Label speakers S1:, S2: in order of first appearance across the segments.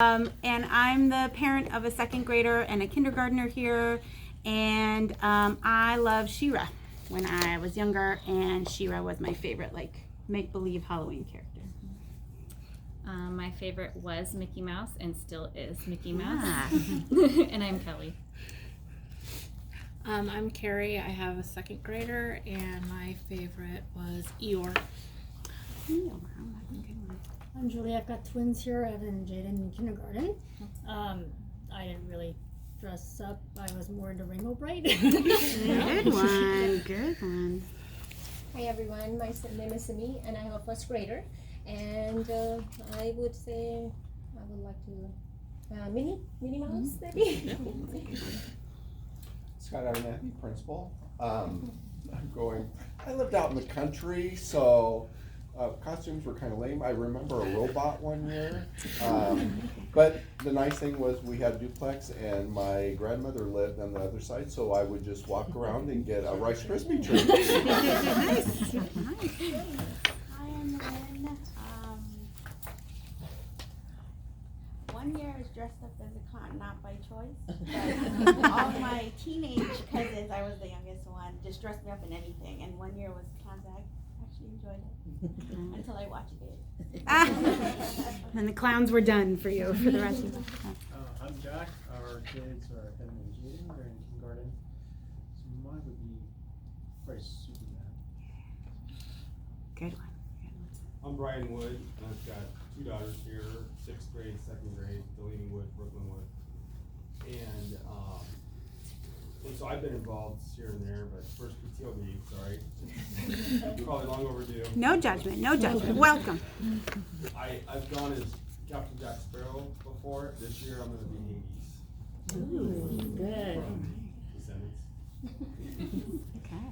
S1: And I'm the parent of a second grader and a kindergartner here, and I love She-Ra when I was younger, and She-Ra was my favorite, like, make-believe Halloween character.
S2: My favorite was Mickey Mouse and still is Mickey Mouse. And I'm Kelly.
S3: I'm Carrie. I have a second grader, and my favorite was Eeyore.
S4: I'm Julie. I've got twins here, Evan and Jaden, in kindergarten. I didn't really dress up. I was more into Rainbow Bright.
S1: Good one. Good one.
S5: Hi everyone, my name is Simi and I have a first grader, and I would say I would like to Minnie Mouse maybe.
S6: Scott Abernathy, principal. I lived out in the country, so costumes were kind of lame. I remember a robot one year, but the nice thing was we had duplex, and my grandmother lived on the other side, so I would just walk around and get a Rice Krispie treat.
S1: Nice.
S7: Hi, I'm Lynn. One year I was dressed up as a clown, not by choice, but all my teenage cousins, I was the youngest one, just dressed me up in anything, and one year was clowns. I actually enjoyed it until I watched it.
S1: And the clowns were done for you for the rest of the
S8: I'm Jack. Our kids are Evan and Jaden. They're in kindergarten. So mine would be probably Superman.
S1: Good one.
S9: I'm Brian Wood, and I've got two daughters here, 6th grade, 2nd grade, Delaney Wood, Brooklyn Wood. And so I've been involved here and there, but first PTO meeting, sorry. Probably long overdue.
S1: No judgment, no judgment. Welcome.
S9: I've gone as Captain Jack Sparrow before. This year I'm going to be Hades.
S4: Ooh, good.
S9: From Descendants.
S1: Okay.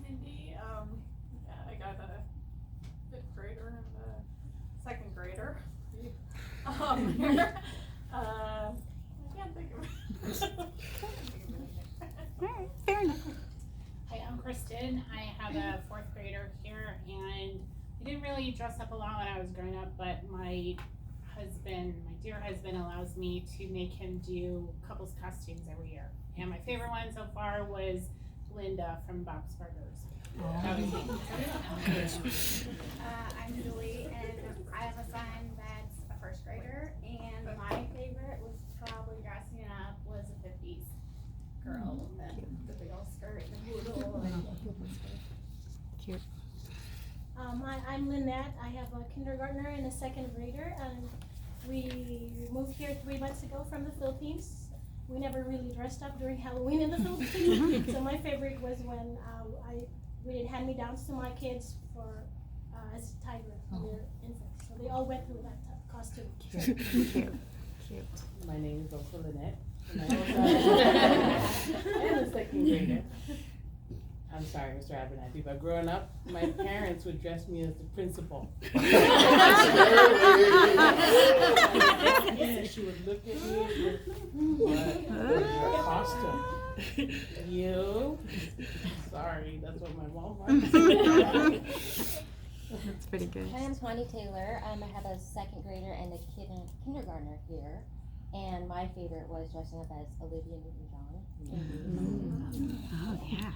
S3: Mindy, I got a 5th grader and a 2nd grader. I can't think of it.
S1: All right, fair enough.
S10: Hi, I'm Kristen. I have a 4th grader here, and I didn't really dress up a lot when I was growing up, but my dear husband allows me to make him do couples costumes every year. And my favorite one so far was Linda from Bob's Burgers. That was me.
S7: I'm Julie, and I have a son that's a 1st grader, and my favorite was probably dressing up was a 50s girl with the big old skirt and the poodle.
S1: Cute.
S5: I'm Lynette. I have a kindergartner and a 2nd grader, and we moved here 3 months ago from the Philippines. We never really dressed up during Halloween in the Philippines, so my favorite was when we did hand-me-downs to my kids for as a tiger when they're infants. So they all went through that costume.
S1: Cute.
S11: My name is also Lynette. And I'm a 2nd grader. I'm sorry, Mr. Abernathy, but growing up, my parents would dress me as the principal. And she would look at me with what costume? You? Sorry, that's what my mom wanted.
S1: That's pretty good.
S12: My name's Monty Taylor. I have a 2nd grader and a kindergartner here. And my favorite was dressing up as Olivia Newton-John.
S1: Oh, yeah.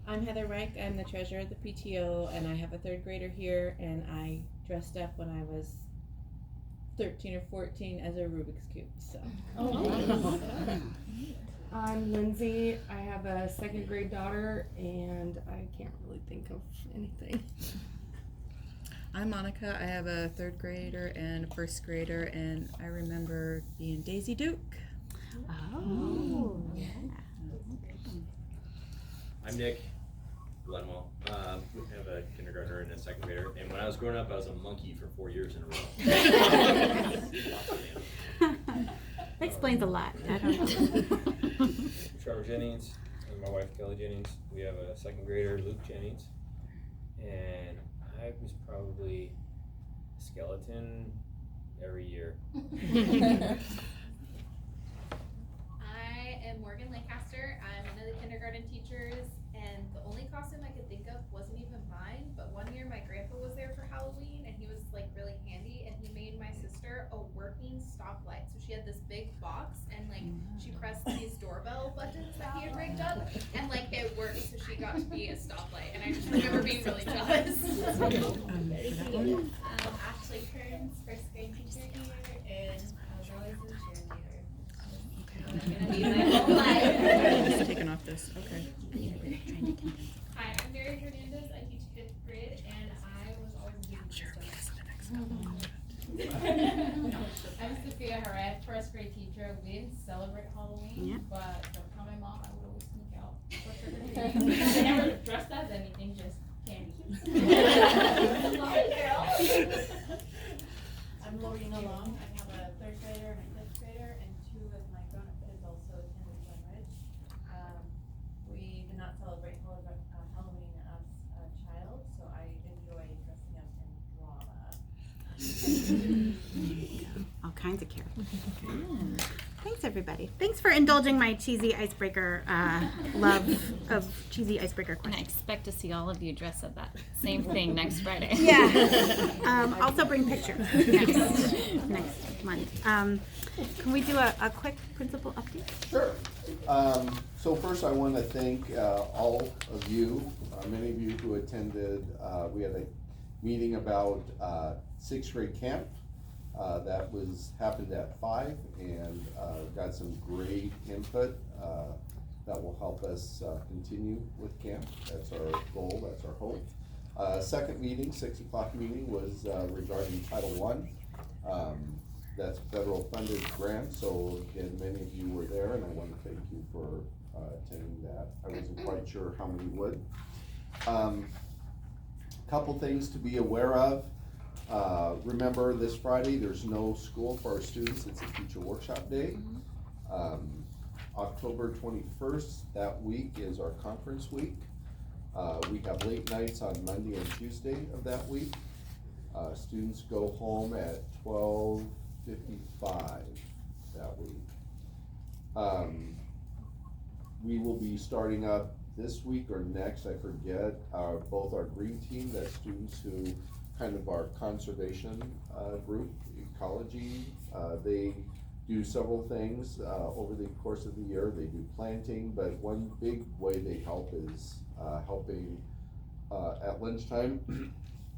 S13: I'm Heather Reich. I'm the treasurer of the PTO, and I have a 3rd grader here, and I dressed up when I was 13 or 14 as a Rubik's Cube, so.
S4: Oh,
S3: I'm Lindsay. I have a 2nd grade daughter, and I can't really think of anything.
S14: I'm Monica. I have a 3rd grader and a 1st grader, and I remember being Daisy Duke.
S1: Oh, yeah.
S15: I'm Nick Glenwell. We have a kindergartner and a 2nd grader, and when I was growing up, I was a monkey for 4 years in a row.
S1: That explains a lot. I don't know.
S9: Trevor Jennings and my wife Kelly Jennings. We have a 2nd grader, Luke Jennings, and I was probably a skeleton every year.
S16: I am Morgan Lancaster. I'm one of the kindergarten teachers, and the only costume I could think of wasn't even mine, but one year my grandpa was there for Halloween, and he was like really handy, and he made my sister a she had this big box, and like she pressed these doorbell buttons that he had rigged up, and like it worked, so she got to be a stoplight. And I just remember being really jealous.
S17: Ashley Kearns, first grade teacher here, and I was always a cheerleader. I'm gonna be my whole life.
S14: Just taking off this. Okay.
S17: Hi, I'm Mary Hernandez. I teach 5th grade, and I was always a I'm Sophia Harad, first grade teacher. We didn't celebrate Halloween, but don't tell my mom, I would always sneak out for trick-or-treating. I never dressed as anything, just candy.
S18: I'm Lorena Long. I have a 3rd grader and a 5th grader, and 2 of my grown-up kids also attended Glenridge. We did not celebrate Halloween as a child, so I enjoy dressing up in drama.
S1: All kinds of characters. Thanks, everybody. Thanks for indulging my cheesy icebreaker love of cheesy icebreaker
S2: And I
S1: questions.
S2: expect to see all of you dress up that same thing next Friday.
S1: Yeah. Also bring pictures next month. Can we do a quick principal update?
S6: Sure. So first I want to thank all of you, many of you who attended. We had a meeting about 6th grade camp. That happened at 5 and got some great input that will help us continue with camp. That's our goal, that's our hope. Second meeting, 6 o'clock meeting, was regarding Title I. That's federal funded grant, so again, many of you were there, and I want to thank you for attending that. I wasn't quite sure how many would. Couple things to be aware of. Remember, this Friday, there's no school for our students. It's a teacher workshop day. October 21st, that week is our conference week. We have late nights on Monday and Tuesday of that week. Students go home at 12:55 that week. We will be starting up this week or next, I forget, both our green team, that's students who kind of our conservation group, ecology. They do several things over the course of the year. They do planting, but one big way they help is helping at lunchtime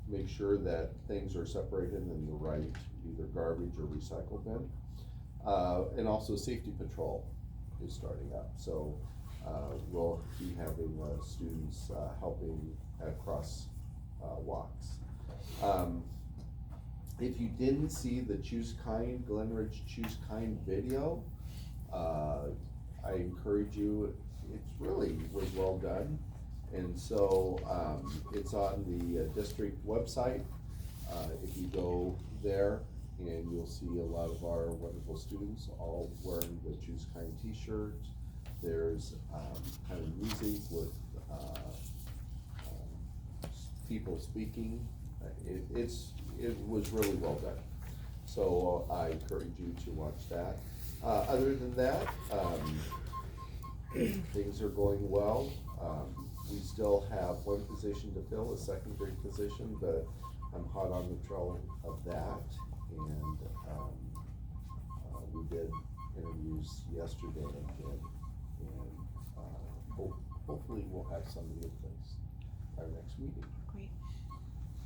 S6: make sure that things are separated in the right either garbage or recycle bin. And also safety patrol is starting up. So we'll be having students helping at cross walks. If you didn't see the Choose Kind, Glenridge Choose Kind video, I encourage you, it's really was well done. And so it's on the district website. If you go there, and you'll see a lot of our wonderful students all wearing the Choose Kind t-shirt. There's kind of music with people speaking. It was really well done. So I encourage you to watch that. Other than that, things are going well. We still have one position to fill, a 2nd grade position, but I'm hot on the trail of that. And we did interviews yesterday again, and hopefully we'll have somebody in place by our next meeting.
S1: Great.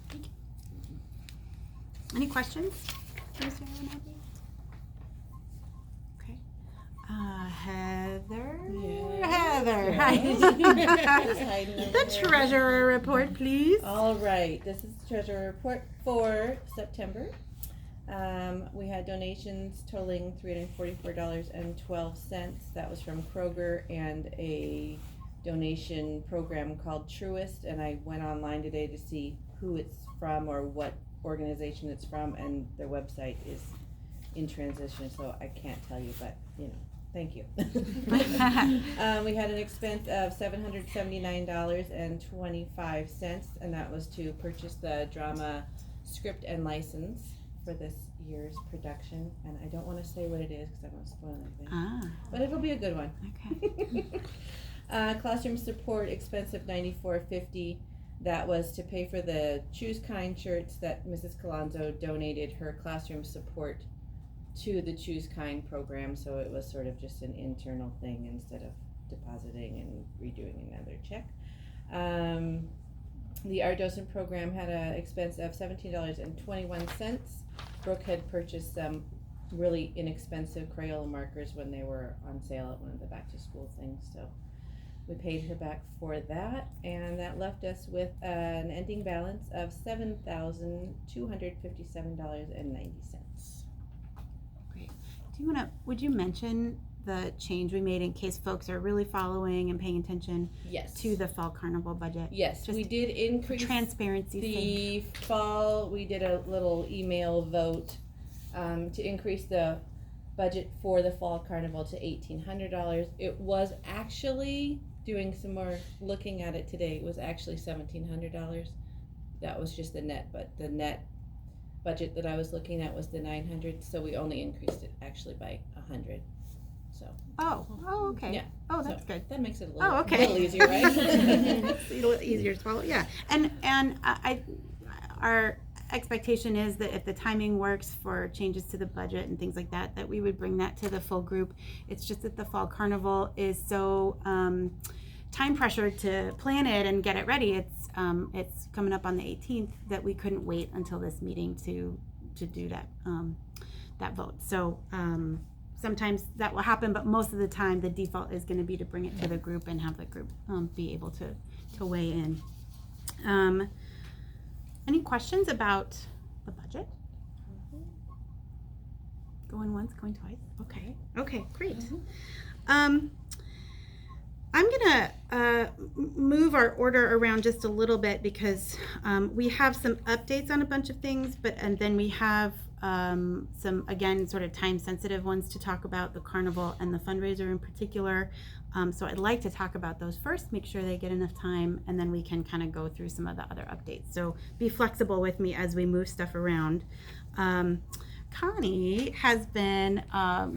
S1: Thank you. Any questions? Mr. Abernathy? Okay. Heather?
S14: Yeah.
S1: Heather,
S14: Yeah.
S1: hi.
S14: Just hiding over
S1: The
S14: there.
S1: treasurer report, please.
S14: All right, this is the treasurer report for September. We had donations totaling $344.12. That was from Kroger and a donation program called Truist. And I went online today to see who it's from or what organization it's from, and their website is in transition, so I can't tell you, but thank you. We had an expense of $779.25, and that was to purchase the drama script and license for this year's production. And I don't want to say what it is because I won't spoil anything. But it'll be a good one.
S1: Okay.
S14: Classroom support expense of $94.50. That was to pay for the Choose Kind shirts that Mrs. Colonzo donated her classroom support to the Choose Kind program, so it was sort of just an internal thing instead of depositing and redoing another check. The art docent program had an expense of $17.21. Brooke had purchased some really inexpensive Crayola markers when they were on sale at one of the back to school things, so we paid her back for that, and that left us with an ending balance of $7,257.90.
S1: Great. Would you mention the change we made in case folks are really following and paying attention to the fall carnival budget?
S14: Yes,
S1: Just
S14: we did increase
S1: transparency's
S14: the fall. We did a little email vote to increase the budget for the fall carnival to $1,800. It was actually, doing some more looking at it today, it was actually $1,700. That was just the net, but the net budget that I was looking at was the $900, so we only increased it actually by $100. So.
S1: Oh, okay.
S14: Yeah.
S1: Oh, that's
S14: so
S1: good.
S14: That makes it a little,
S1: little
S14: easier, right?
S1: It's a little easier to swallow. Yeah, and our expectation is that if the timing works for changes to the budget and things like that, that we would bring that to the full group. It's just that the fall carnival is so time pressured to plan it and get it ready. It's coming up on the 18th that we couldn't wait until this meeting to do that that vote. So sometimes that will happen, but most of the time the default is going to be to bring it to the group and have the group be able to weigh in. Any questions about the budget? Going once, going twice. Okay, great. I'm gonna move our order around just a little bit because we have some updates on a bunch of things, and then we have some, again, sort of time sensitive ones to talk about, the carnival and the fundraiser in particular. So I'd like to talk about those first, make sure they get enough time, and then we can kind of go through some of the other updates. So be flexible with me as we move stuff around. Connie has been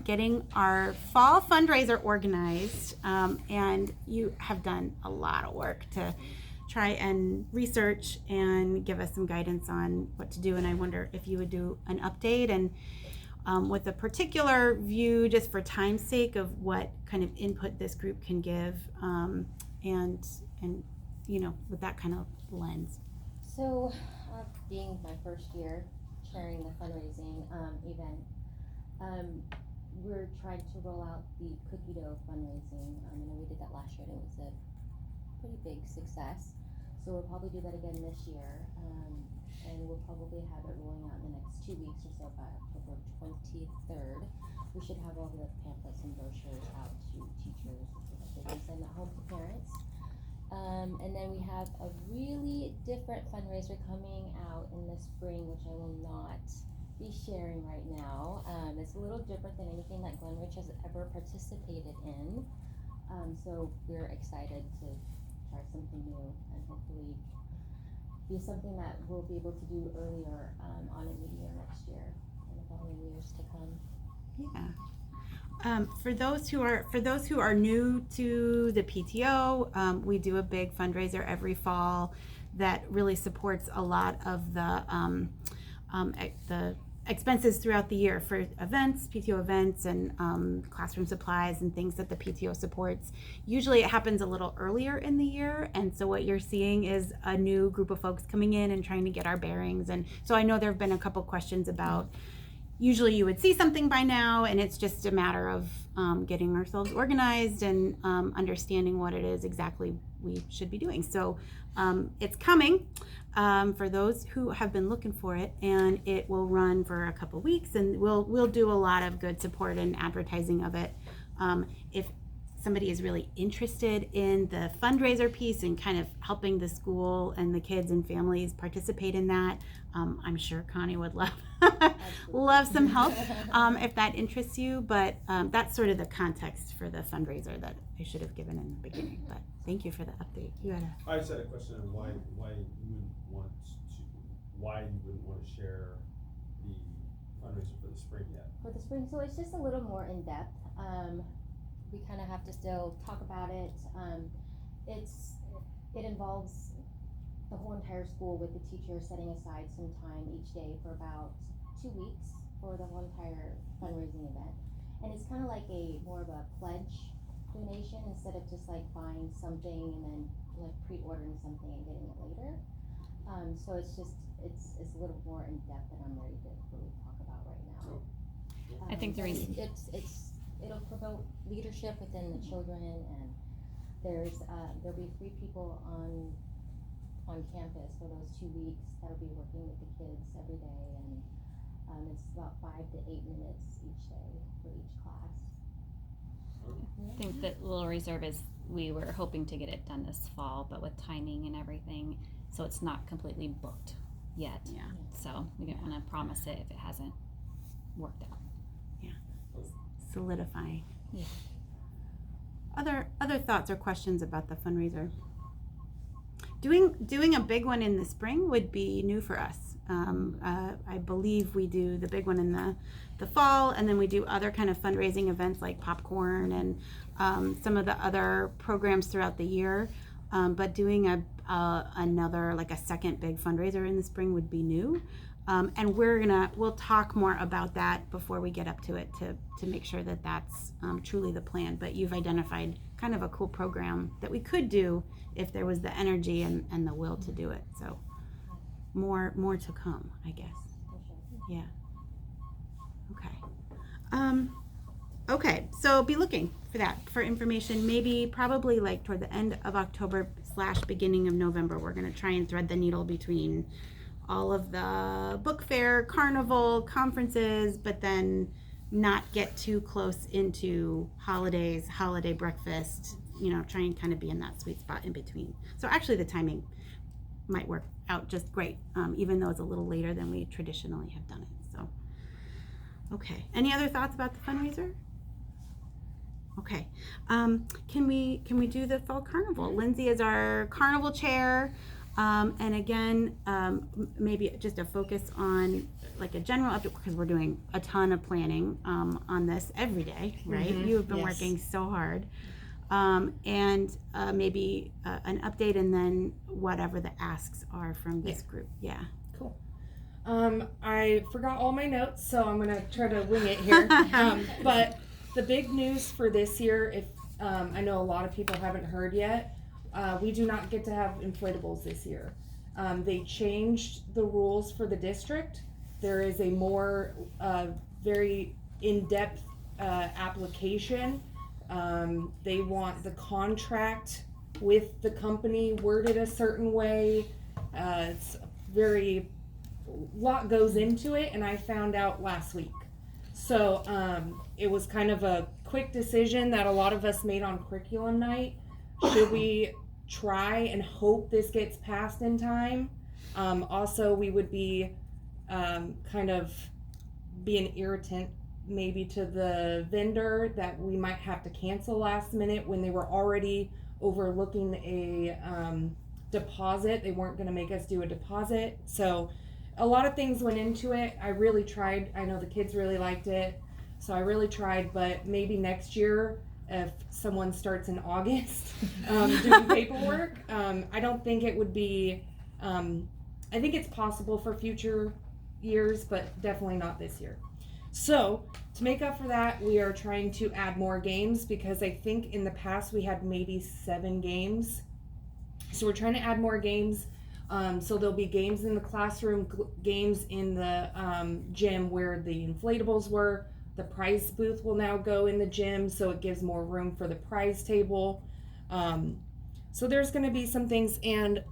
S1: getting our fall fundraiser organized, and you have done a lot of work to try and research and give us some guidance on what to do, and I wonder if you would do an update and with a particular view, just for time's sake, of what kind of input this group can give, and you know, with that kind of lens.
S12: So, being my first year chairing the fundraising event, we're trying to roll out the cookie dough fundraising. I know we did that last year and it was a pretty big success. So we'll probably do that again this year, and we'll probably have it rolling out in the next 2 weeks or so. By October 23rd, we should have all the pamphlets and brochures out to teachers so that they can send that home to parents. And then we have a really different fundraiser coming out in the spring, which I will not be sharing right now. It's a little different than anything that Glenridge has ever participated in. So we're excited to try something new and hopefully be something that we'll be able to do earlier on in the year next year and the following years to come.
S1: Yeah. For those who are new to the PTO, we do a big fundraiser every fall that really supports a lot of the expenses throughout the year for events, PTO events, and classroom supplies and things that the PTO supports. Usually it happens a little earlier in the year, and so what you're seeing is a new group of folks coming in and trying to get our bearings. And so I know there have been a couple questions about, usually you would see something by now, and it's just a matter of getting ourselves organized and understanding what it is exactly we should be doing. So it's coming for those who have been looking for it, and it will run for a couple weeks, and we'll do a lot of good support and advertising of it. If somebody is really interested in the fundraiser piece and kind of helping the school and the kids and families participate in that, I'm sure Connie would love some help if that interests you. But that's sort of the context for the fundraiser that I should have given in the beginning. But thank you for the update. You had
S9: I just had a question on why you wouldn't want to share the fundraiser for the spring yet.
S12: For the spring, so it's just a little more in depth. We kind of have to still talk about it. It involves the whole entire school, with the teachers setting aside some time each day for about 2 weeks for the whole entire fundraiser. fundraising event. And it's kind of like more of a pledge donation instead of just like buying something and then like pre-ordering something and getting it later. So it's a little more in depth than I'm ready to really talk about right now.
S2: I think the reason
S12: it'll promote leadership within the children, and there'll be 3 people on campus for those 2 weeks that'll be working with the kids every day, and it's about 5 to 8 minutes each day for each class.
S2: I think that Little Reserve we were hoping to get it done this fall, but with timing and everything, so it's not completely booked yet.
S1: Yeah.
S2: So we didn't want to promise it if it hasn't worked out.
S1: Yeah. Solidifying.
S2: Yeah.
S1: Other thoughts or questions about the fundraiser? Doing a big one in the spring would be new for us. I believe we do the big one in the fall, and then we do other kind of fundraising events like popcorn and some of the other programs throughout the year. But doing another, like a second big fundraiser in the spring would be new. And we'll talk more about that before we get up to it to make sure that that's truly the plan. But you've identified kind of a cool program that we could do if there was the energy and the will to do it. So more to come, I guess. Yeah. Okay. Okay, so be looking for that, for information, maybe probably like toward the end of October / beginning of November. We're going to try and thread the needle between all of the book fair, carnival, conferences, but then not get too close into holidays, holiday breakfast, try and kind of be in that sweet spot in between. So actually the timing might work out just great, even though it's a little later than we traditionally have done it. So, okay. Any other thoughts about the fundraiser? Okay. Can we do the fall carnival? Lindsay is our carnival chair. And again, maybe just a focus on like a general update, because we're doing a ton of planning on this every day, right?
S3: Mm-hmm.
S1: You have been
S3: Yes.
S1: working so hard. And maybe an update, and then whatever the asks are from this group. Yeah.
S3: Cool. I forgot all my notes, so I'm gonna try to wing it here. But the big news for this year, if I know a lot of people haven't heard yet, we do not get to have inflatables this year. They changed the rules for the district. There is a more very in-depth application. They want the contract with the company worded a certain way. It's very, lot goes into it, and I found out last week. So it was kind of a quick decision that a lot of us made on curriculum night. Should we try and hope this gets passed in time? Also, we would be kind of be an irritant maybe to the vendor that we might have to cancel last minute when they were already overlooking a deposit. They weren't going to make us do a deposit. So a lot of things went into it. I really tried. I know the kids really liked it. So I really tried, but maybe next year, if someone starts in August doing paperwork, I don't think it would be, I think it's possible for future years, but definitely not this year. So to make up for that, we are trying to add more games, because I think in the past we had maybe 7 games. So we're trying to add more games. So there'll be games in the classroom, games in the gym where the inflatables were. The prize booth will now go in the gym, so it gives more room for the prize table. So there's going to be some things, and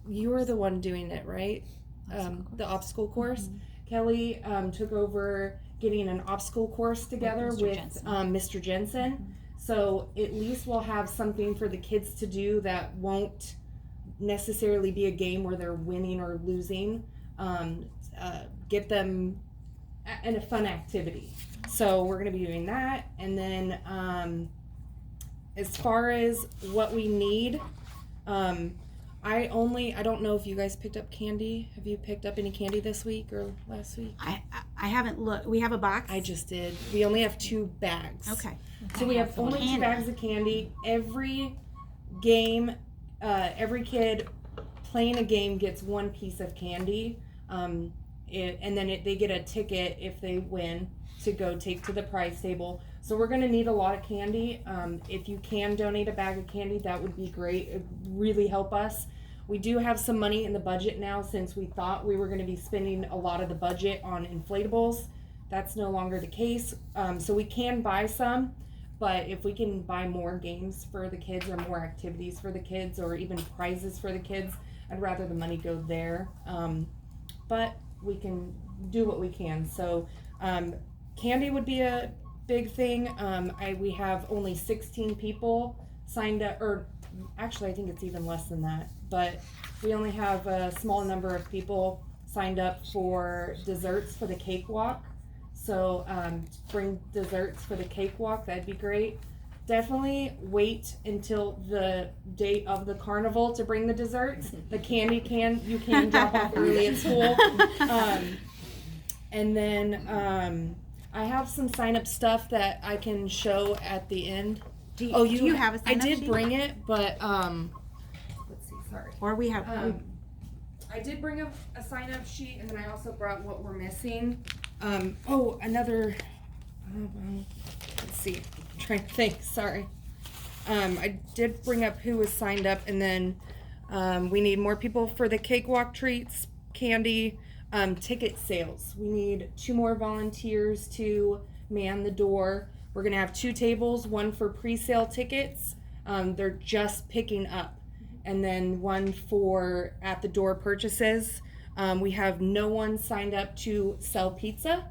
S3: you were the one doing it, right? The obstacle course. Mm-hmm. Kelly took over getting an obstacle course together with Mr. Jensen. Mm-hmm. So at least we'll have something for the kids to do that won't necessarily be a game where they're winning or losing. Get them in a fun activity. So we're going to be doing that. And then as far as what we need, I don't know if you guys picked up candy. Have you picked up any candy this week or last week?
S1: I haven't looked. We have a box?
S3: I just did. We only have 2 bags.
S1: Okay.
S3: So we have only 2 bags of candy. Every game, every kid playing a game gets 1 piece of candy. And then they get a ticket if they win. to go take to the prize table. So we're gonna need a lot of candy. If you can donate a bag of candy, that would be great. It would really help us. We do have some money in the budget now since we thought we were gonna be spending a lot of the budget on inflatables. That's no longer the case. So we can buy some, but if we can buy more games for the kids or more activities for the kids or even prizes for the kids, I'd rather the money go there. But we can do what we can. So candy would be a big thing. We have only 16 people signed up, or actually I think it's even less than that, but we only have a small number of people signed up for desserts for the cakewalk. So bring desserts for the cakewalk, that'd be great. Definitely wait until the date of the carnival to bring the desserts. The candy you can drop off early at school. And then I have some sign up stuff that I can show at the end.
S1: Do you have a sign up
S3: I did
S1: sheet?
S3: bring it, but let's see, sorry.
S1: Or we have
S3: I did bring a sign up sheet, and then I also brought what we're missing. Let's see, I'm trying to think, sorry. I did bring up who was signed up, and then we need more people for the cakewalk treats, candy, ticket sales. We need 2 more volunteers to man the door. We're gonna have 2 tables, one for pre-sale tickets. They're just picking up. And then one for at the door purchases. We have no one signed up to sell pizza.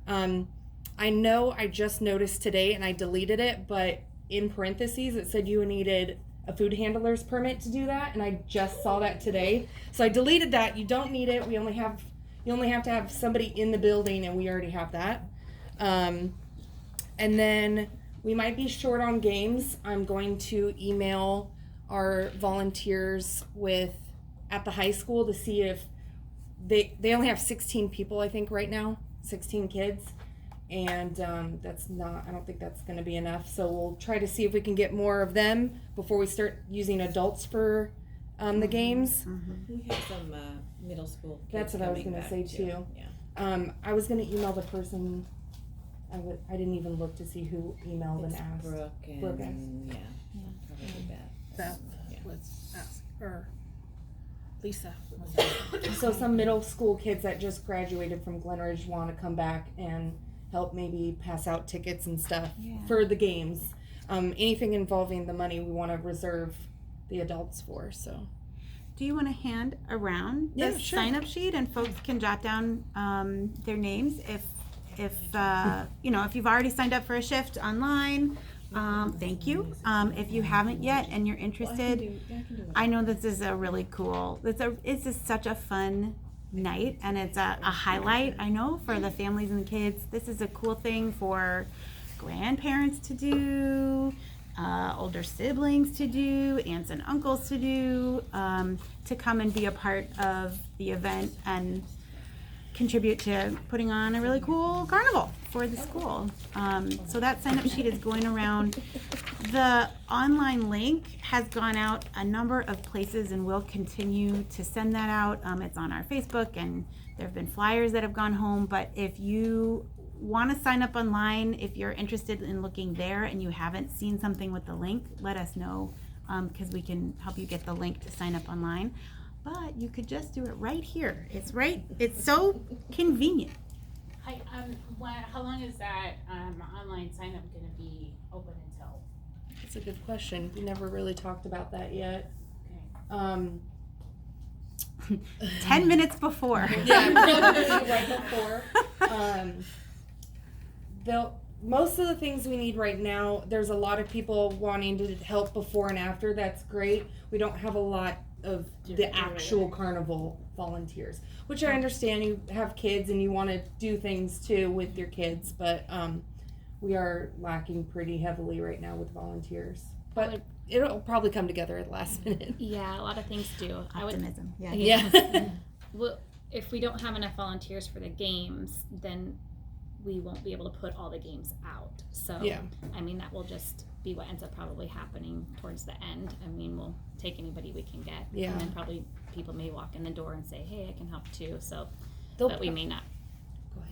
S3: I know I just noticed today and I deleted it, but in parentheses it said you needed a food handler's permit to do that, and I just saw that today. So I deleted that. You don't need it. You only have to have somebody in the building, and we already have that. And then we might be short on games. I'm going to email our volunteers at the high school to see if they only have 16 people, I think, right now, 16 kids. And I don't think that's going to be enough. So we'll try to see if we can get more of them before we start using adults for the games.
S14: We have some middle school kids.
S3: That's what I was going to say too. Yeah. I was going to email the person. I didn't even look to see who emailed and asked.
S14: Brooke and
S3: Brooke asked.
S14: yeah, probably
S19: Beth, let's ask, or Lisa.
S3: So some middle school kids that just graduated from Glenridge want to come back and help maybe pass out tickets and stuff for the games. Anything involving the money we want to reserve the adults for. So
S1: do you want to hand around the sign up sheet and folks can jot down their names if if you've already signed up for a shift online? Thank you. If you haven't yet and you're interested, I know this is a really cool, it's just such a fun night, and it's a highlight, I know, for the families and the kids. This is a cool thing for grandparents to do, older siblings to do, aunts and uncles to do, to come and be a part of the event and contribute to putting on a really cool carnival for the school. So that sign up sheet is going around. The online link has gone out a number of places and we'll continue to send that out. It's on our Facebook, and there have been flyers that have gone home, but if you want to sign up online, if you're interested in looking there and you haven't seen something with the link, let us know, because we can help you get the link to sign up online. But you could just do it right here. It's so convenient.
S10: How long is that online sign up going to be open until?
S3: That's a good question. We never really talked about that yet.
S10: Okay.
S1: 10 minutes before.
S3: Yeah, probably right before. Most of the things we need right now, there's a lot of people wanting to help before and after. That's great. We don't have a lot of the actual carnival volunteers, which I understand. You have kids and you want to do things too with your kids, but we are lacking pretty heavily right now with volunteers. But it'll probably come together at the last minute.
S2: Yeah, a lot of things do.
S1: Optimism.
S2: Well, if we don't have enough volunteers for the games, then we won't be able to put all the games out. So, I mean, that will just be what ends up probably happening towards the end. I mean, we'll take anybody we can get.
S3: Yeah.
S2: And then probably people may walk in the door and say, hey, I can help too. So, but we may not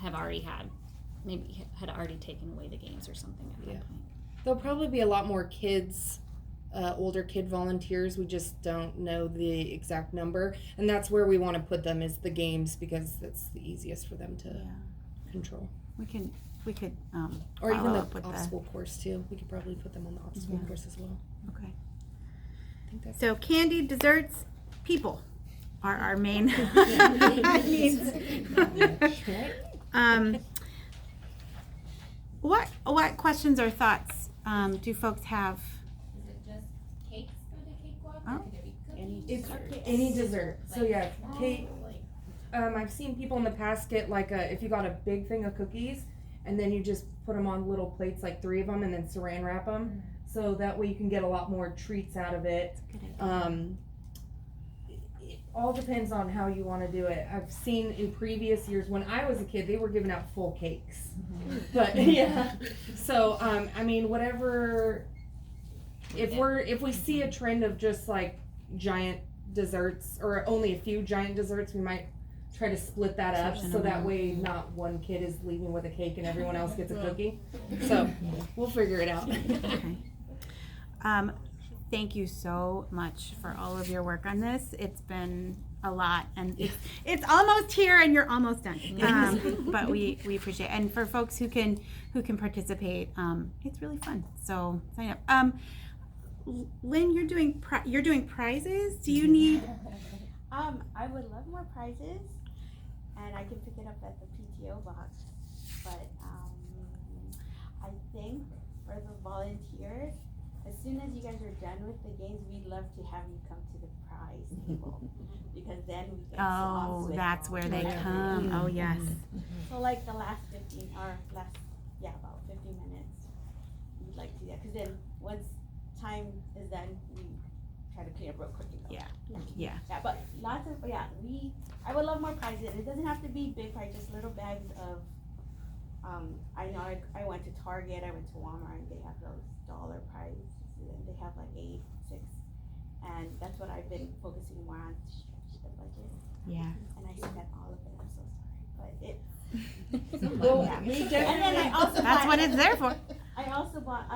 S2: have already had maybe had already taken away the games or something at that point.
S3: There'll probably be a lot more kids, older kid volunteers. We just don't know the exact number, and that's where we want to put them, is the games, because that's the easiest for them to control.
S1: We could
S3: or even
S1: follow
S3: the
S1: up with
S3: obstacle course too. We could probably put them on the obstacle course as well.
S1: Okay.
S3: I think that's
S1: So candy, desserts, people are our main needs. What questions or thoughts do folks have?
S17: Is it just cakes for the cakewalk?
S1: Oh.
S17: Or could it be cookies?
S3: It's any dessert. So yeah, cake. I've seen people in the past get like if you got a big thing of cookies, and then you just put them on little plates, like 3 of them, and then saran wrap them, so that way you can get a lot more treats out of it. It all depends on how you want to do it. I've seen in previous years when I was a kid, they were giving out full cakes, but yeah. So I mean, whatever. If we see a trend of just like giant desserts, or only a few giant desserts, we might try to split that up, so that way not one kid is leaving with a cake and everyone else gets a cookie. So we'll figure it out.
S1: Okay. Thank you so much for all of your work on this. It's been a lot, and it's almost here, and you're almost done. But we appreciate it. And for folks who can participate, it's really fun. So sign up. Lynn, you're doing prizes. Do you need?
S7: I would love more prizes, and I can pick it up at the PTO box. But I think for the volunteers, as soon as you guys are done with the games, we'd love to have you come to the prize table, because then we get swaps with
S1: That's where they
S7: everyone.
S1: come. Oh yes.
S7: So like the last 15 about 15 minutes, we'd like to do that, because then once time is done, we try to clean up real quick and go.
S1: Yeah.
S7: But lots of I would love more prizes. It doesn't have to be big prizes, just little bags of. I know I went to Target, I went to Walmart, and they have those dollar prizes, and they have like 8, 6, and that's what I've been focusing more on to stretch the budget.
S1: Yeah.
S7: And I spent all of it. I'm so sorry, but it.
S1: And then I also that's what it's there for.
S7: I also bought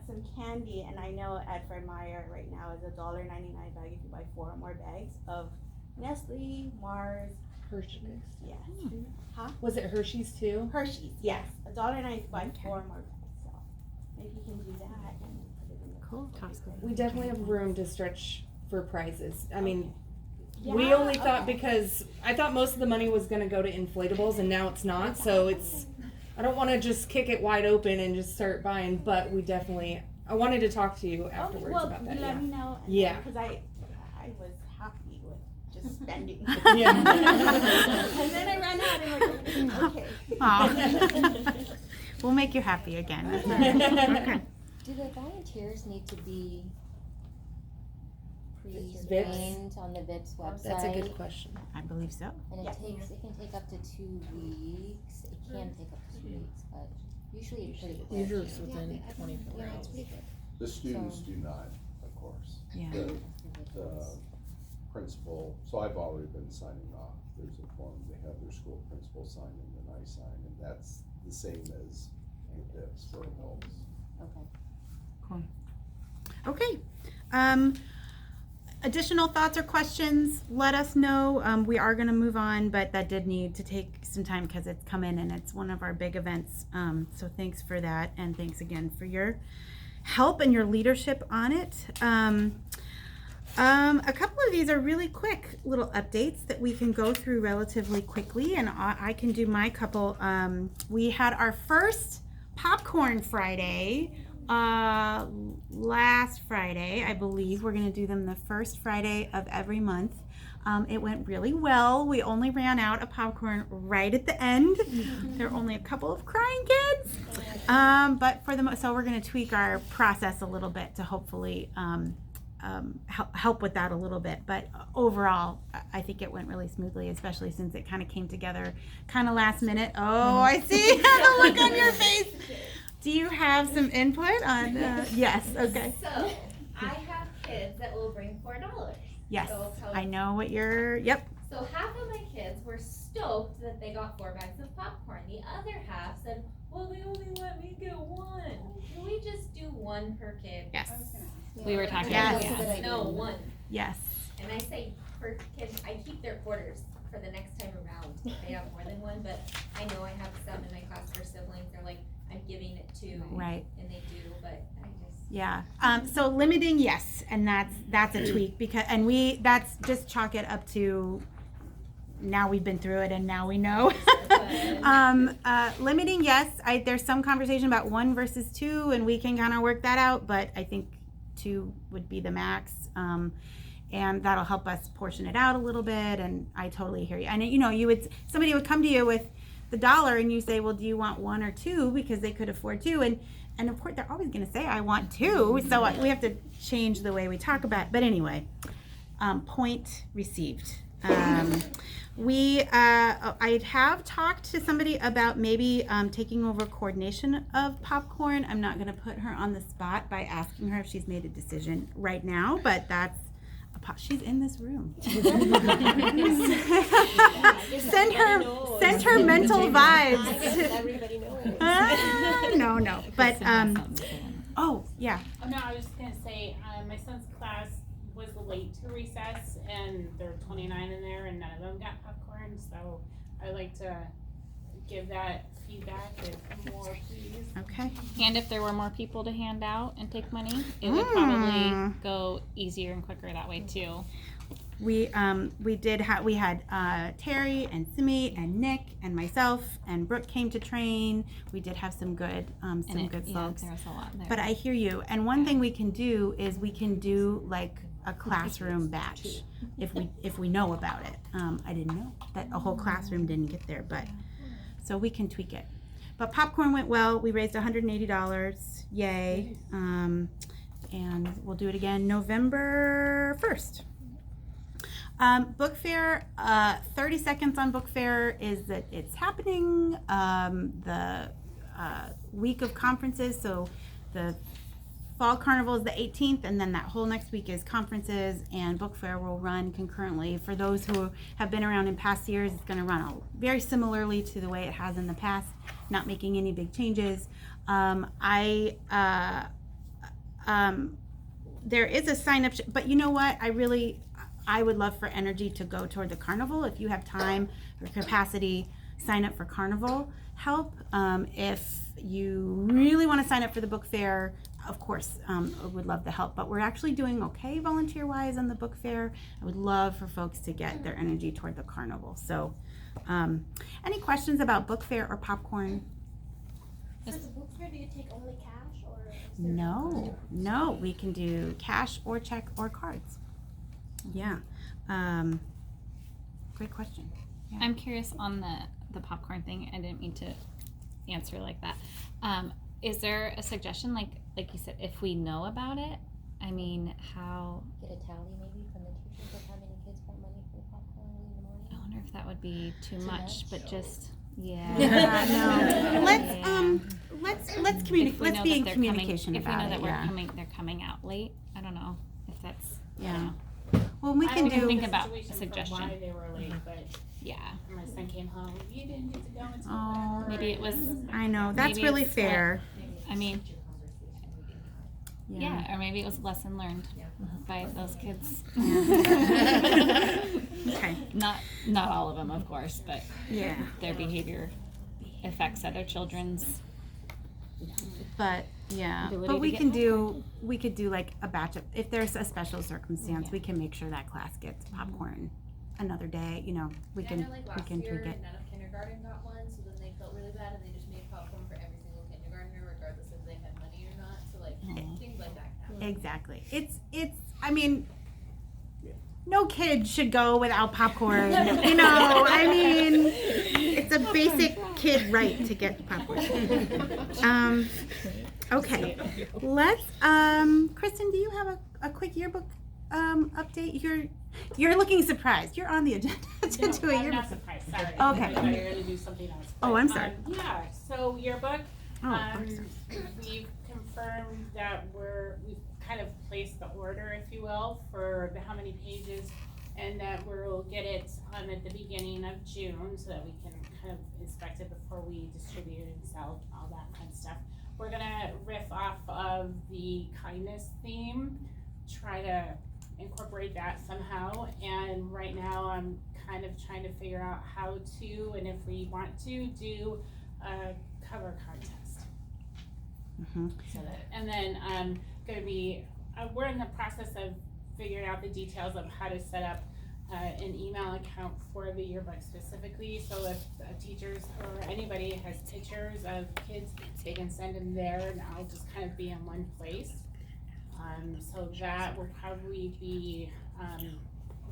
S7: some candy, and I know at Fred Meyer right now is $1.99 bag if you buy 4 or more bags of Nestle, Mars,
S3: Hershey's.
S7: Yes. Huh?
S3: Was it Hershey's too?
S7: Hershey's, yes. $1.99 if you buy 4 or more bags. So maybe you can do that and put it in the
S1: cool.
S3: We definitely have room to stretch for prizes. I mean,
S7: Yeah,
S3: we only thought
S7: okay.
S3: because I thought most of the money was going to go to inflatables, and now it's not. So it's. I don't want to just kick it wide open and just start buying, but we definitely. I wanted to talk to you afterwards about that.
S7: Let me know.
S3: Yeah.
S7: Because I was happy with just spending.
S3: Yeah.
S7: And then I ran out and like, okay.
S1: Aw. We'll make you happy again. Okay.
S12: Do the volunteers need to be
S3: VIPs?
S12: on the VIPs website?
S3: That's a good question.
S1: I believe so.
S12: And it can take up to 2 weeks. It can take up to 2 weeks, but usually it's pretty quick.
S19: Usually it's within 24
S12: Yeah,
S19: hours.
S12: it's pretty quick.
S6: The students do not, of course.
S1: Yeah.
S6: The principal, so I've already been signing off. There's a form, they have their school principal sign and then I sign, and that's the same as the VIPs for adults.
S12: Okay.
S1: Cool. Okay. Additional thoughts or questions, let us know. We are going to move on, but that did need to take some time because it's come in and it's one of our big events. So thanks for that, and thanks again for your help and your leadership on it. A couple of these are really quick little updates that we can go through relatively quickly, and I can do my couple. We had our first Popcorn Friday last Friday, I believe. We're going to do them the first Friday of every month. It went really well. We only ran out of popcorn right at the end. There were only a couple of crying kids. But for the so we're going to tweak our process a little bit to hopefully help with that a little bit. But overall, I think it went really smoothly, especially since it kind of came together kind of last minute. Oh, I see the look on your face. Do you have some input on? Yes. Okay.
S20: So I have kids that will bring $4.
S1: Yes.
S20: So
S1: I know what you're. Yep.
S20: So half of my kids were
S17: stoked that they got 4 bags of popcorn. The other half said, well, they only let me get 1. Can we just do 1 per kid?
S1: Yes.
S2: We were talking
S1: Yes.
S2: about that.
S17: No, 1.
S1: Yes.
S17: And I say per kid, I keep their quarters for the next time around if they have more than 1, but I know I have some in my class for siblings. They're like, I'm giving it to,
S1: Right.
S17: and they do, but I just.
S1: Yeah. So limiting, yes, and that's a tweak because that's just chalk it up to now we've been through it and now we know. Limiting, yes. There's some conversation about 1 versus 2, and we can kind of work that out. But I think 2 would be the max, and that'll help us portion it out a little bit. And I totally hear you. And somebody would come to you with the $1, and you say, well, do you want 1 or 2? Because they could afford 2, and of course they're always going to say, I want 2. So we have to change the way we talk about it. But anyway, point received. I have talked to somebody about maybe taking over coordination of popcorn. I'm not going to put her on the spot by asking her if she's made a decision right now, but that's she's in this room. Send her mental vibes.
S21: Everybody knows.
S1: No, but oh yeah.
S10: Oh no, I was just gonna say my son's class was late to recess, and there were 29 in there, and none of them got popcorn. So I like to give that feedback if more, please.
S1: Okay.
S2: And if there were more people to hand out and take money, it would probably go easier and quicker that way too.
S1: We had Terry and Simi and Nick and myself and Brooke came to train. We did have some good folks.
S2: There was a lot there.
S1: But I hear you. And one thing we can do is we can do like a classroom batch if we know about it. I didn't know that a whole classroom didn't get there, but so we can tweak it. But popcorn went well. We raised $180. Yay. And we'll do it again November 1st. Book fair, 30 seconds on book fair is that it's happening the week of conferences. So the fall carnival is the 18th, and then that whole next week is conferences, and book fair will run concurrently. For those who have been around in past years, it's going to run very similarly to the way it has in the past, not making any big changes. There is a sign up, but you know what? I would love for energy to go toward the carnival. If you have time or capacity, sign up for carnival help. If you really want to sign up for the book fair, of course, I would love the help. But we're actually doing okay volunteer-wise on the book fair. I would love for folks to get their energy toward the carnival. So, any questions about book fair or popcorn?
S5: For the book fair, do you take only cash or?
S1: No, we can do cash or check or cards. Yeah. Great question. Yeah.
S2: I'm curious on the popcorn thing. I didn't mean to answer like that. Is there a suggestion, like you said, if we know about it? I mean, how?
S12: Get a tally maybe from the teachers of how many kids brought money for the popcorn in the morning.
S2: I wonder if that would be too much, but just yeah.
S1: No. Let's communicate. Let's be in communication about it.
S2: If we know that they're coming out late. I don't know if that's
S1: Well, we can
S2: think about a suggestion.
S10: Why they were late, but
S2: yeah.
S10: My son came home. You didn't get to go until.
S1: Oh,
S2: maybe it was.
S1: I know that's really fair.
S2: I mean. Yeah, or maybe it was a lesson learned by those kids.
S1: Okay.
S2: Not all of them, of course, but
S1: yeah,
S2: their behavior affects other children's.
S1: But but we could do like a batch of, if there's a special circumstance, we can make sure that class gets popcorn another day. We can
S16: tweak
S1: it.
S16: None of kindergarten got one, so then they felt really bad and they just made popcorn for every single kindergartner, regardless if they had money or not. So things like that happen.
S1: Exactly. I mean, no kid should go without popcorn. I mean, it's a basic kid right to get popcorn. Okay. Let's, Kristen, do you have a quick yearbook update? You're looking surprised. You're on the agenda to do a yearbook.
S10: I'm not surprised. Sorry.
S1: Okay.
S10: I thought you were going to do something else.
S1: Oh, I'm sorry.
S10: Yeah. So yearbook.
S1: I'm
S10: We've confirmed that we've kind of placed the order, if you will, for how many pages and that we'll get it at the beginning of June so that we can kind of inspect it before we distribute it and sell all that kind of stuff. We're gonna riff off of the kindness theme, try to incorporate that somehow, and right now I'm kind of trying to figure out how to, and if we want to, do a cover contest. So that, and then gonna be, we're in the process of figuring out the details of how to set up an email account for the yearbook specifically, so if teachers or anybody has pictures of kids, they can send them there and I'll just kind of be in one place. So that will probably be,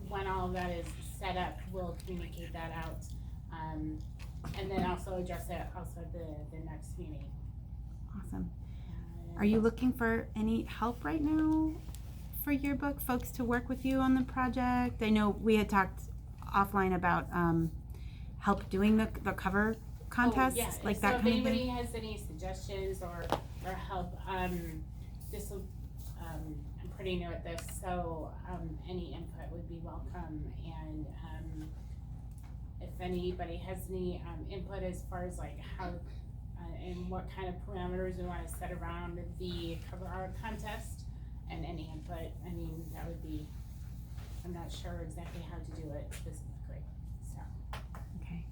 S10: when all of that is set up, we'll communicate that out. And then also address it also at the next meeting.
S1: Awesome. Are you looking for any help right now for yearbook, folks to work with you on the project? I know we had talked offline about help doing the cover contests, like
S10: so
S1: that
S10: if
S1: kind of
S10: anybody
S1: thing.
S10: has any suggestions or help, this will, I'm pretty new at this, so any input would be welcome. And if anybody has any input as far as like how and what kind of parameters we want to set around the cover art contest, and any input, I mean, that would be, I'm not sure exactly how to do it specifically, so.
S1: Okay,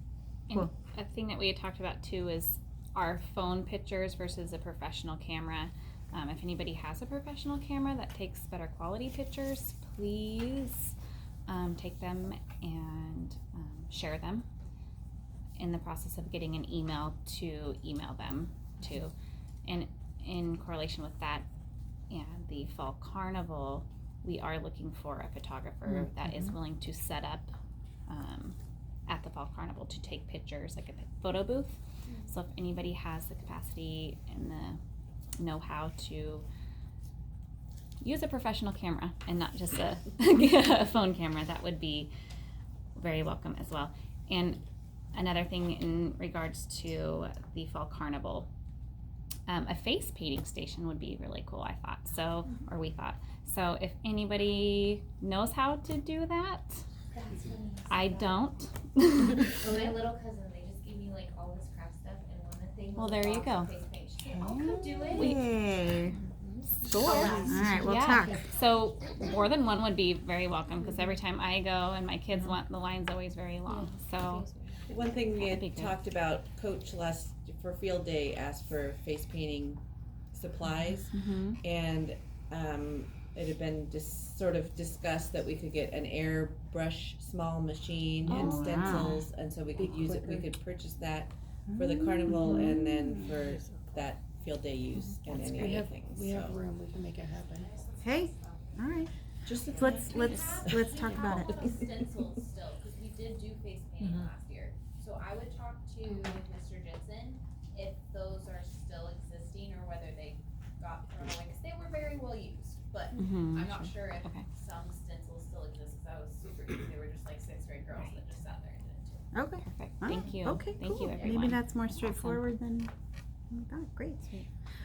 S2: cool. And a thing that we had talked about too is our phone pictures versus a professional camera. If anybody has a professional camera that takes better quality pictures, please take them and share them in the process of getting an email to email them to. And in correlation with that and the fall carnival, we are looking for a photographer that is willing to set up at the fall carnival to take pictures, like a photo booth. So if anybody has the capacity and the know-how to use a professional camera and not just a, a phone camera, that would be very welcome as well. And another thing in regards to the fall carnival, a face painting station would be really cool, I thought. So, or we thought. So if anybody knows how to do that, I don't.
S20: My little cousin, they just gave me like all this craft stuff, and one of the things.
S2: Well, there you go.
S20: Face paint. She said, I'll come do it.
S1: Yay.
S2: Sure.
S1: All right, we'll talk.
S2: So more than one would be very welcome, because every time I go and my kids want, the line's always very long. So
S14: one thing we had talked about, Coach last for field day asked for face painting supplies, and it had been just sort of discussed that we could get an airbrush small machine and stencils, and so we could use it. We could purchase that for the carnival and then for that field day use and any other things.
S19: We have room. We can make it happen.
S1: Hey, all right.
S14: Just
S1: let's talk about it.
S16: Stencils still, because we did do face painting last year. So I would talk to Mr. Jensen if those are still existing or whether they got thrown away, because they were very well used. But I'm not sure if some stencils still exist, because I was super easy. They were just like 6th grade girls that just sat there and did it too.
S1: Okay.
S2: Perfect.
S1: All
S2: Thank
S1: right.
S2: you.
S1: Okay,
S2: Thank
S1: cool.
S2: you, everyone.
S1: Maybe that's more straightforward than. Oh, great.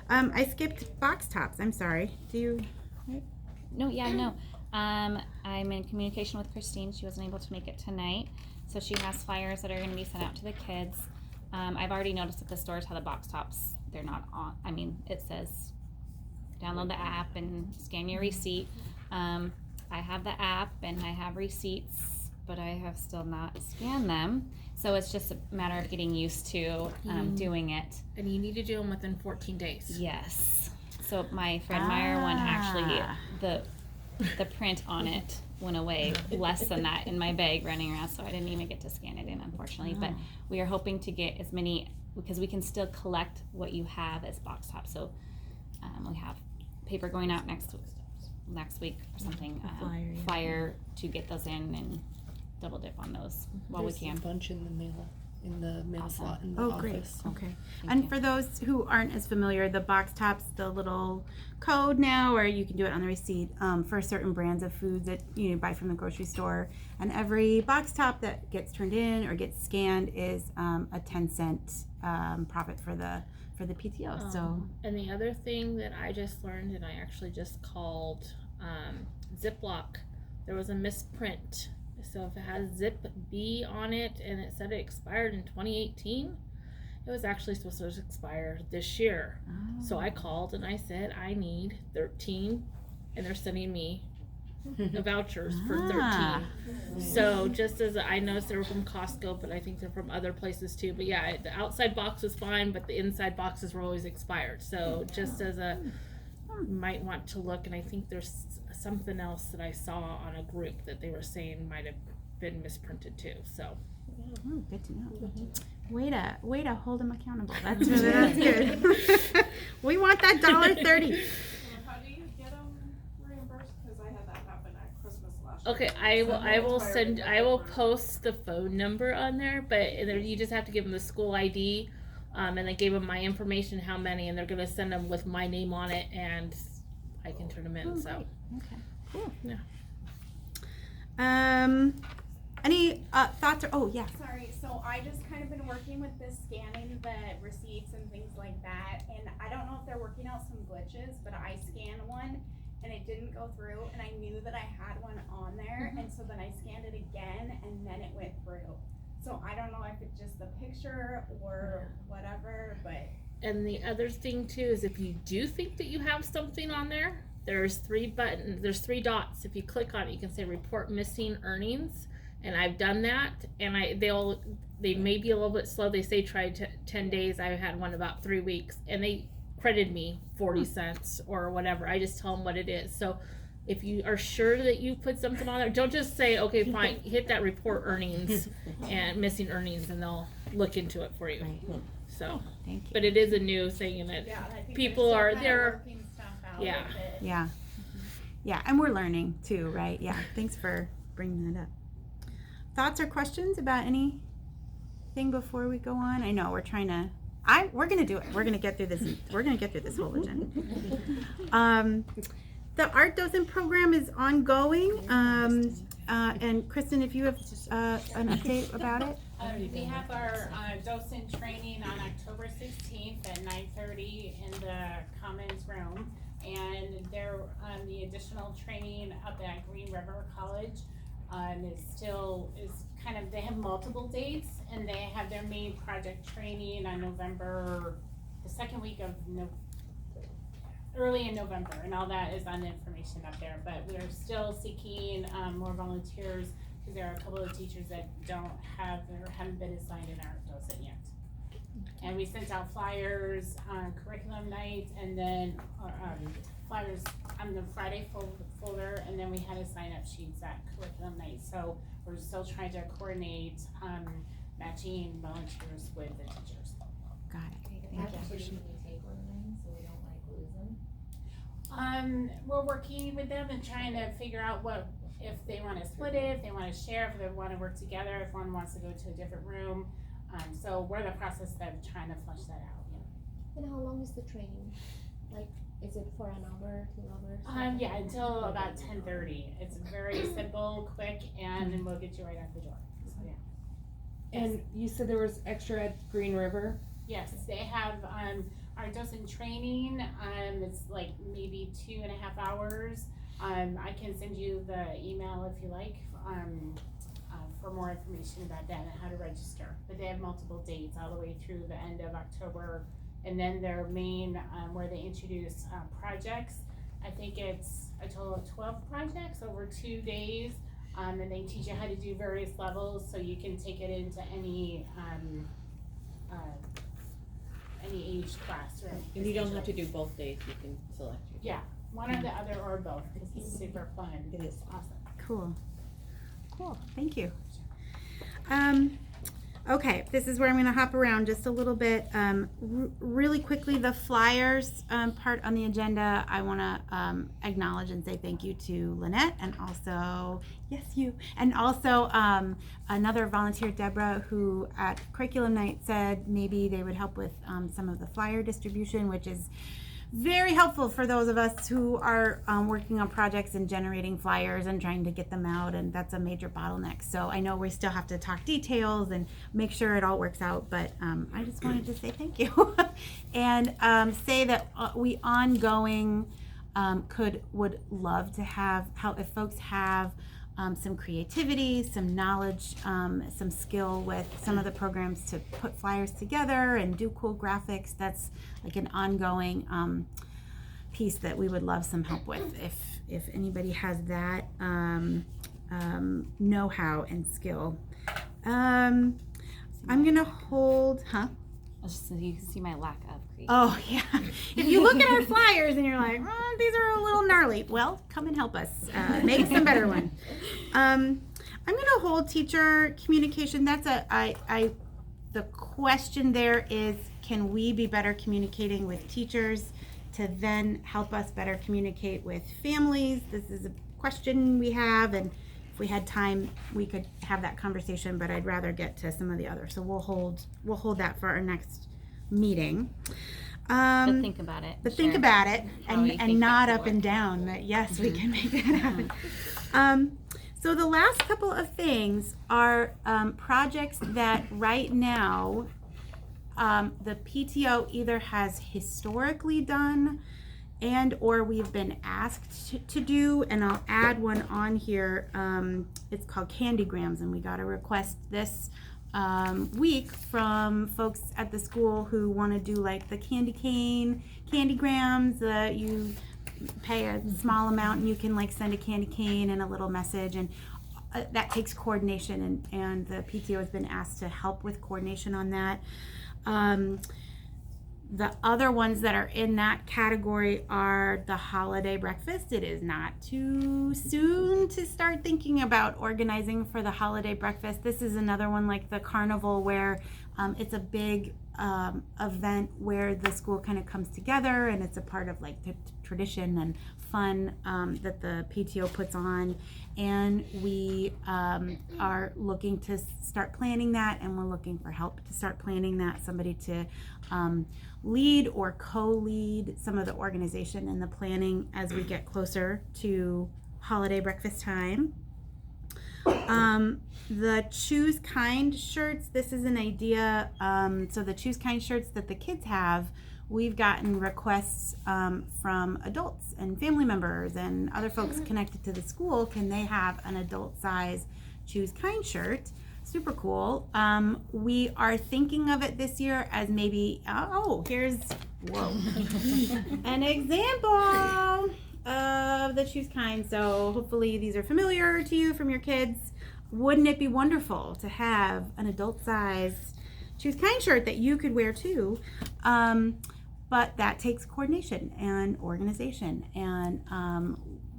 S1: I skipped box tops. I'm sorry. Do you?
S2: No, yeah, no. I'm in communication with Christine. She wasn't able to make it tonight, so she has flyers that are going to be sent out to the kids. I've already noticed at the stores how the box tops, they're not on. I mean, it says download the app and scan your receipt. I have the app and I have receipts, but I have still not scanned them. So it's just a matter of getting used to doing it.
S19: And you need to do them within 14 days.
S2: Yes. So my Fred Meyer one, actually, the print on it went away less than that in my bag running around, so I didn't even get to scan it in, unfortunately. But we are hoping to get as many, because we can still collect what you have as box tops. So we have paper going out next week or something, flyer to get those in and double dip on those while we can.
S19: There's a bunch in the mail slot in the
S1: Oh,
S19: office.
S1: great. Okay.
S2: Thank
S1: And
S2: you.
S1: for those who aren't as familiar, the box tops, the little code now, or you can do it on the receipt for certain brands of food that you buy from the grocery store. And every box top that gets turned in or gets scanned is a 10-cent profit for the PTO. So.
S19: And the other thing that I just learned, and I actually just called Ziploc, there was a misprint So if it has zip B on it and it said it expired in 2018, it was actually supposed to expire this year. So I called and I said, I need 13, and they're sending me the vouchers for 13. So just as I noticed they were from Costco, but I think they're from other places too. But yeah, the outside box was fine, but the inside boxes were always expired. So just as a, might want to look, and I think there's something else that I saw on a group that they were saying might have been misprinted too. So
S1: good to know. Way to hold them accountable. That's good. We want that $1.30.
S10: How do you get them reimbursed? Because I had that happen at Christmas last
S19: okay,
S10: year.
S19: I will post the phone number on there, but you just have to give them the school ID, and I gave them my information, how many, and they're gonna send them with my name on it, and I can turn them in. So
S1: okay, cool.
S19: Yeah.
S1: Any thoughts? Yeah.
S8: Sorry, so I just kind of been working with this scanning the receipts and things like that, and I don't know if they're working out some glitches, but I scanned one and it didn't go through, and I knew that I had one on there, and so then I scanned it again and then it went through. So I don't know if it's just the picture or whatever, but.
S19: And the other thing too is if you do think that you have something on there, there's 3 buttons, there's 3 dots. If you click on it, you can say report missing earnings. And I've done that, and they may be a little bit slow. They say try 10 days. I had one about 3 weeks, and they credited me 40 cents or whatever. I just tell them what it is. So if you are sure that you put something on there, don't just say, okay, fine, hit that report earnings and missing earnings, and they'll look into it for you.
S1: Right.
S19: So,
S1: thank you.
S19: But it is a new thing, and it people are there. Yeah.
S1: Yeah, and we're learning too, right? Yeah. Thanks for bringing that up. Thoughts or questions about anything before we go on? I know we're trying to. We're gonna do it. We're gonna get through this. We're gonna get through this whole agenda. The art docent program is ongoing. And Kristen, if you have an update about it.
S10: We have our docent training on October 16th at 9:30 in the Commons room, and there the additional training up at Green River College. Is kind of, they have multiple dates, and they have their main project training on the second week of early in November, and all that is on the information up there. But we're still seeking more volunteers because there are a couple of teachers that don't have or haven't been assigned an art docent yet. And we sent out flyers on curriculum night, and then flyers on the Friday folder, and then we had to sign up sheets at curriculum night. So we're still trying to coordinate matching volunteers with the teachers.
S1: Got it.
S16: Thank you. So we don't lose them.
S10: We're working with them and trying to figure out if they want to split it, if they want to share, if they want to work together, if one wants to go to a different room. So we're in the process of trying to flush that out. Yeah.
S12: And how long is the training? Like, is it for an hour, 2 hours?
S10: Yeah, until about 10:30. It's very simple, quick, and then we'll get you right out the door. So yeah.
S3: And you said there was extra at Green River?
S10: Yes, they have our docent training. It's like maybe 2.5 hours. I can send you the email if you like for more information about that and how to register. But they have multiple dates all the way through the end of October. And then their main, where they introduce projects. I think it's a total of 12 projects over 2 days. And they teach you how to do various levels, so you can take it into any age class.
S14: And you don't have to do both days, you can select your.
S10: Yeah, one or the other or both, because it's super fun.
S14: It is.
S10: Awesome.
S1: Cool. Thank you. Okay, this is where I'm going to hop around just a little bit. Really quickly, the flyers part on the agenda, I want to acknowledge and say thank you to Lynette, and also, yes, you, and also another volunteer, Deborah, who at curriculum night said maybe they would help with some of the flyer distribution, which is very helpful for those of us who are working on projects and generating flyers and trying to get them out, and that's a major bottleneck. So I know we still have to talk details and make sure it all works out, but I just wanted to say thank you and say that we ongoing would love to have help if folks have some creativity, some knowledge, some skill with some of the programs to put flyers together and do cool graphics. That's like an ongoing piece that we would love some help with. If anybody has that know-how and skill. I'm gonna hold,
S2: So you can see my lack of creativity.
S1: Oh yeah. If you look at our flyers and you're like, these are a little gnarly, well, come and help us make some better one. I'm gonna hold teacher communication. That's the question there is, can we be better communicating with teachers to then help us better communicate with families? This is a question we have, and if we had time, we could have that conversation, but I'd rather get to some of the others. So we'll hold that for our next meeting.
S2: But think about it.
S1: But think about it and nod up and down that yes, we can make that happen. So the last couple of things are projects that right now the PTO either has historically done and or we've been asked to do, and I'll add one on here. It's called Candygrams, and we got a request this week from folks at the school who want to do like the candy cane, Candygrams. You pay a small amount and you can like send a candy cane and a little message, and that takes coordination, and the PTO has been asked to help with coordination on that. The other ones that are in that category are the holiday breakfast. It is not too soon to start thinking about organizing for the holiday breakfast. This is another one like the carnival where it's a big event where the school kind of comes together, and it's a part of like the tradition and fun that the PTO puts on, and we are looking to start planning that, and we're looking for help to start planning that, somebody to lead or co-lead some of the organization and the planning as we get closer to holiday breakfast time. The Choose Kind shirts, this is an idea. So the Choose Kind shirts that the kids have, we've gotten requests from adults and family members and other folks connected to the school. Can they have an adult size Choose Kind shirt? Super cool. We are thinking of it this year as maybe, here's an example of the Choose Kind. So hopefully these are familiar to you from your kids. Wouldn't it be wonderful to have an adult size Choose Kind shirt that you could wear too? But that takes coordination and organization, and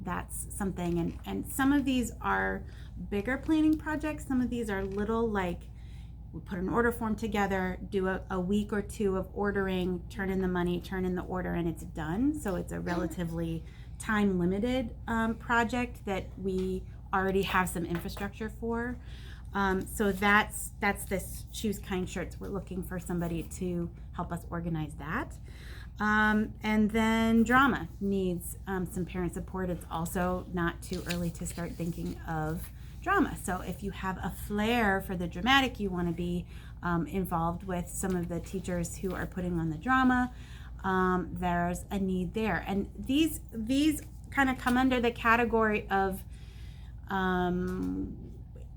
S1: that's something. And some of these are bigger planning projects. Some of these are little, like we put an order form together, do a week or two of ordering, turn in the money, turn in the order, and it's done. So it's a relatively time limited project that we already have some infrastructure for. So that's this Choose Kind shirts. We're looking for somebody to help us organize that. And then drama needs some parent support. It's also not too early to start thinking of drama. So if you have a flair for the dramatic, you want to be involved with some of the teachers who are putting on the drama, there's a need there. And these kind of come under the category of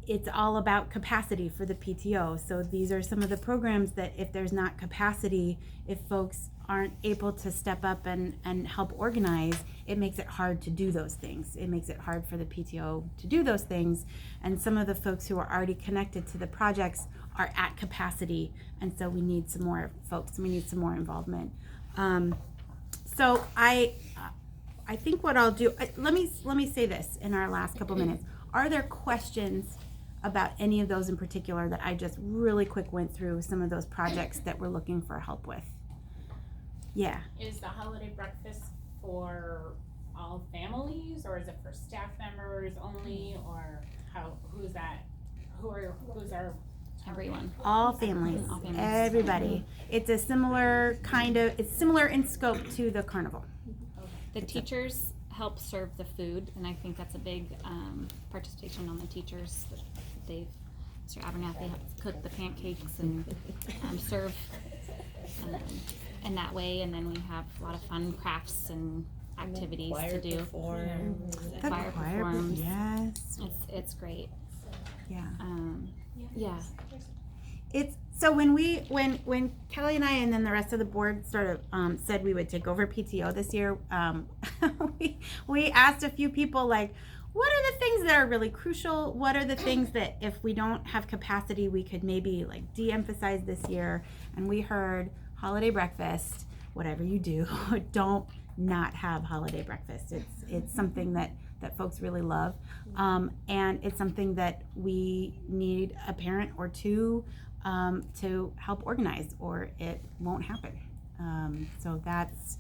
S1: it's all about capacity for the PTO. So these are some of the programs that if there's not capacity, if folks aren't able to step up and help organize, it makes it hard to do those things. It makes it hard for the PTO to do those things. And some of the folks who are already connected to the projects are at capacity. And so we need some more folks, we need some more involvement. So I think what I'll do, let me say this in our last couple minutes. Are there questions about any of those in particular that I just really quick went through some of those projects that we're looking for help with? Yeah.
S10: Is the holiday breakfast for all families, or is it for staff members only, or who's our
S2: everyone?
S1: All families, everybody. It's a similar it's similar in scope to the carnival.
S2: The teachers help serve the food, and I think that's a big participation on the teachers. Mr. Abernathy helps cook the pancakes and serve in that way, and then we have a lot of fun crafts and activities to do.
S1: The
S2: Choir
S1: choir
S2: performs.
S1: yes.
S2: It's great.
S1: Yeah.
S2: Yeah.
S1: It's so when Kelly and I and then the rest of the board sort of said we would take over PTO this year, we asked a few people like, what are the things that are really crucial? What are the things that if we don't have capacity, we could maybe like de-emphasize this year? And we heard holiday breakfast. Whatever you do, don't not have holiday breakfast. It's something that folks really love, and it's something that we need a parent or two to help organize, or it won't happen. So that's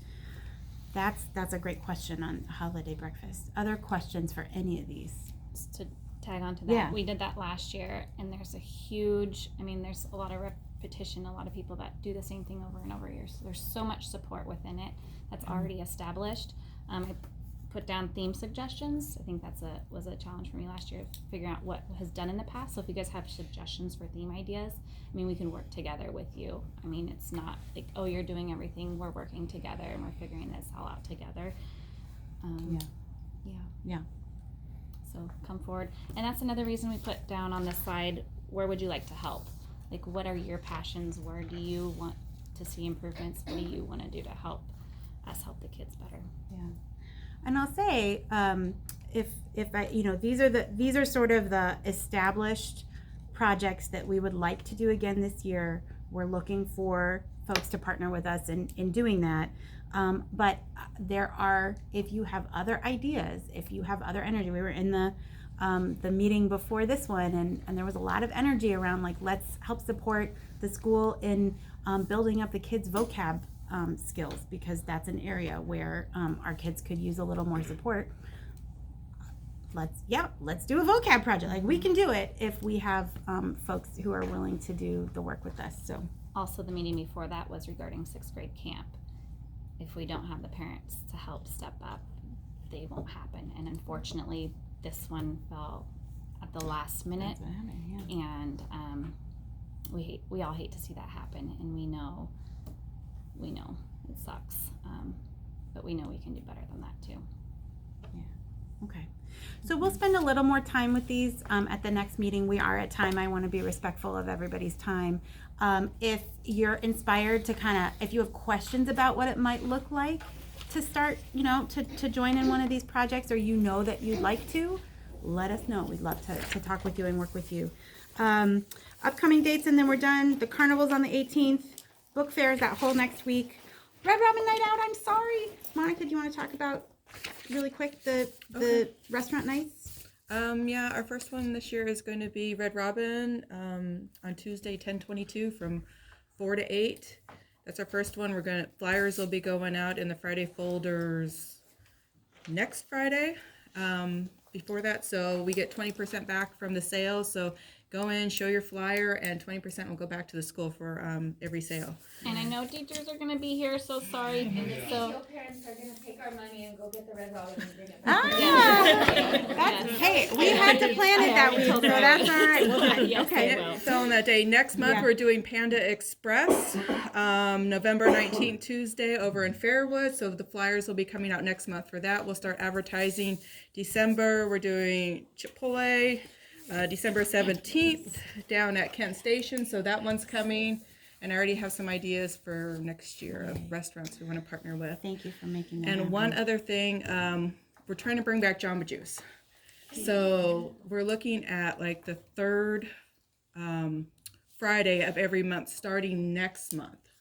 S1: a great question on holiday breakfast. Other questions for any of these?
S2: Just to tag on to that,
S1: Yeah.
S2: we did that last year, and there's a lot of repetition, a lot of people that do the same thing over and over years. So there's so much support within it that's already established. I put down theme suggestions. I think was a challenge for me last year, figuring out what has done in the past. So if you guys have suggestions for theme ideas, we can work together with you. It's not like, oh, you're doing everything. We're working together and we're figuring this all out together.
S1: Yeah.
S2: So come forward. And that's another reason we put down on this slide, where would you like to help? Like, what are your passions? Where do you want to see improvements? What do you want to do to help us help the kids better?
S1: Yeah. And I'll say, if I, these are sort of the established projects that we would like to do again this year. We're looking for folks to partner with us in doing that. But there are, if you have other ideas, if you have other energy, we were in the meeting before this one, and there was a lot of energy around like, let's help support the school in building up the kids' vocab skills, because that's an area where our kids could use a little more support. Let's do a vocab project. Like, we can do it if we have folks who are willing to do the work with us. So
S2: also the meeting before that was regarding 6th grade camp. If we don't have the parents to help step up, they won't happen. And unfortunately, this one fell at the last minute.
S1: That's what happened, yeah.
S2: And we all hate to see that happen, and we know it sucks, but we know we can do better than that too.
S1: Yeah. Okay. So we'll spend a little more time with these at the next meeting. We are at time. I want to be respectful of everybody's time. If you're inspired to if you have questions about what it might look like to start, to join in one of these projects, or that you'd like to, let us know. We'd love to talk with you and work with you. Upcoming dates, and then we're done. The carnival's on the 18th. Book fair is that whole next week. Red Robin Night Out, I'm sorry. Monica, do you want to talk about really quick the restaurant nights?
S14: Yeah, our first one this year is going to be Red Robin on Tuesday, 10/22 from 4 to 8. That's our first one. Flyers will be going out in the Friday folders next Friday. Before that, so we get 20% back from the sales. So go in, show your flyer, and 20% will go back to the school for every sale.
S2: And I know teachers are going to be here, so sorry.
S20: And the
S2: So
S20: PTO parents are going to take our money and go get the Red Robin and bring it back.
S1: Hey, we had to plan it that week, so that's all right. We'll do it.
S2: Yes,
S1: Okay.
S2: I will.
S14: So on that day, next month, we're doing Panda Express, November 19th, Tuesday, over in Fairwood. So the flyers will be coming out next month for that. We'll start advertising December. We're doing Chipotle. December 17th down at Kent Station, so that one's coming, and I already have some ideas for next year of restaurants we want to partner with.
S1: Thank you for making that
S14: And
S1: happen.
S14: one other thing, we're trying to bring back Jamba Juice, so we're looking at like the third Friday of every month starting next month.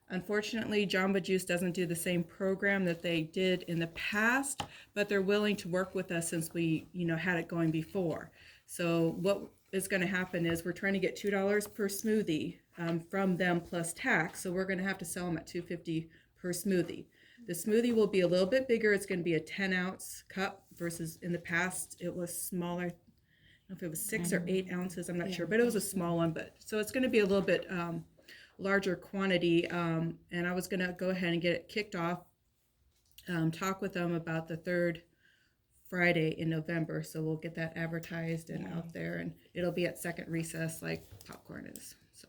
S14: Unfortunately, Jamba Juice doesn't do the same program that they did in the past, but they're willing to work with us since we had it going before. So what is going to happen is we're trying to get $2 per smoothie from them plus tax. So we're going to have to sell them at $2.50 per smoothie. The smoothie will be a little bit bigger. It's going to be a 10-ounce cup versus in the past it was smaller. I don't know if it was 6 or 8 ounces. I'm not sure, but it was a small one. But so it's going to be a little bit larger quantity. And I was going to go ahead and get it kicked off. Talk with them about the third Friday in November, so we'll get that advertised and out there, and it'll be at second recess like popcorn is. So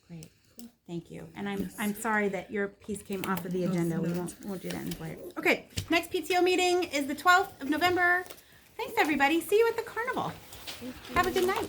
S1: great. Cool. Thank Thank you. And I'm sorry that your piece came off of the agenda. We won't do that in quiet. Okay, next PTO meeting is the 12th of November. Thanks everybody. See you at the carnival. Have a good night.